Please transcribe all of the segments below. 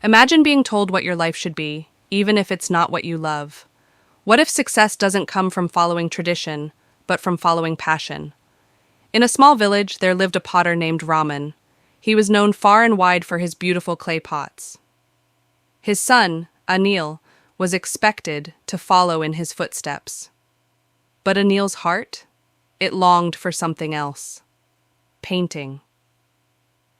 Imagine being told what your life should be, even if it's not what you love. What if success doesn't come from following tradition, but from following passion? In a small village, there lived a potter named Raman. He was known far and wide for his beautiful clay pots. His son, Anil, was expected to follow in his footsteps. But Anil's heart? It longed for something else. Painting.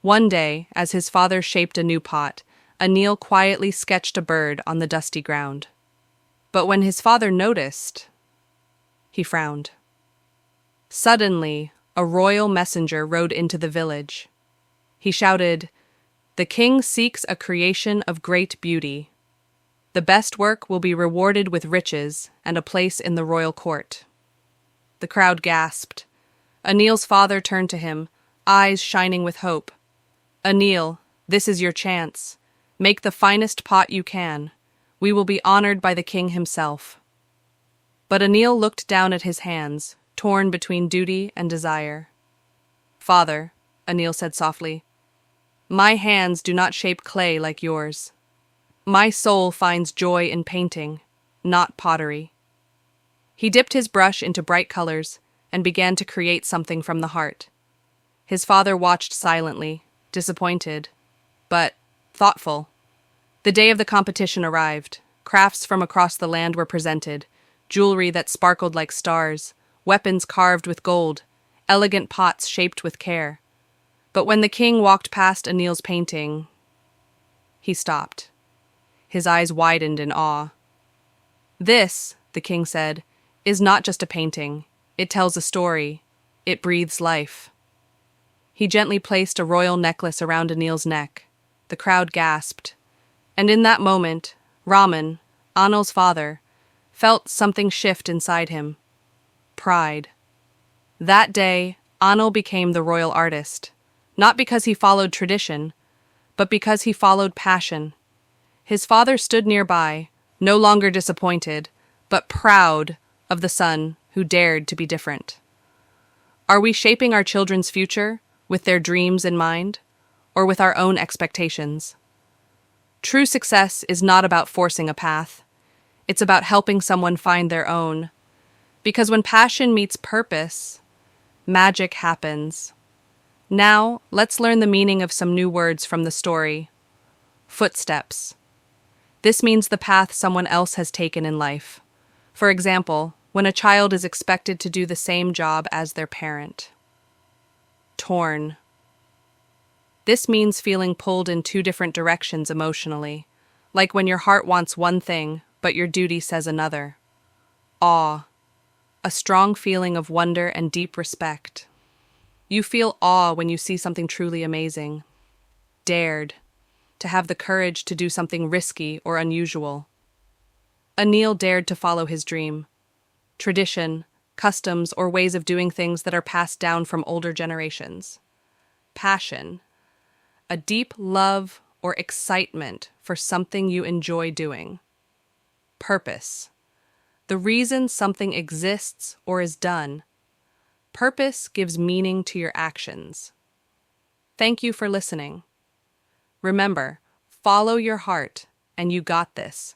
One day, as his father shaped a new pot, Anil quietly sketched a bird on the dusty ground. But when his father noticed, he frowned. Suddenly, a royal messenger rode into the village. He shouted, "The king seeks a creation of great beauty. The best work will be rewarded with riches and a place in the royal court." The crowd gasped. Anil's father turned to him, eyes shining with hope. "Anil, this is your chance. Make the finest pot you can. We will be honored by the king himself." But Anil looked down at his hands, torn between duty and desire. "Father," Anil said softly, "my hands do not shape clay like yours. My soul finds joy in painting, not pottery." He dipped his brush into bright colors and began to create something from the heart. His father watched silently, disappointed, but thoughtful. The day of the competition arrived. Crafts from across the land were presented, jewelry that sparkled like stars, weapons carved with gold, elegant pots shaped with care. But when the king walked past Anil's painting, he stopped. His eyes widened in awe. "This," the king said, "is not just a painting. It tells a story. It breathes life." He gently placed a royal necklace around Anil's neck. The crowd gasped. And in that moment, Raman, Anil's father, felt something shift inside him. Pride. That day, Anil became the royal artist, not because he followed tradition, but because he followed passion. His father stood nearby, no longer disappointed, but proud of the son who dared to be different. Are we shaping our children's future with their dreams in mind, or with our own expectations? True success is not about forcing a path. It's about helping someone find their own. Because when passion meets purpose, magic happens. Now, let's learn the meaning of some new words from the story. Footsteps. This means the path someone else has taken in life. For example, when a child is expected to do the same job as their parent. Torn. This means feeling pulled in two different directions emotionally, like when your heart wants one thing, but your duty says another. Awe. A strong feeling of wonder and deep respect. You feel awe when you see something truly amazing. Dared. To have the courage to do something risky or unusual. Anil dared to follow his dream. Tradition, customs, or ways of doing things that are passed down from older generations. Passion. A deep love or excitement for something you enjoy doing. Purpose. The reason something exists or is done. Purpose gives meaning to your actions. Thank you for listening. Remember, follow your heart, and you got this.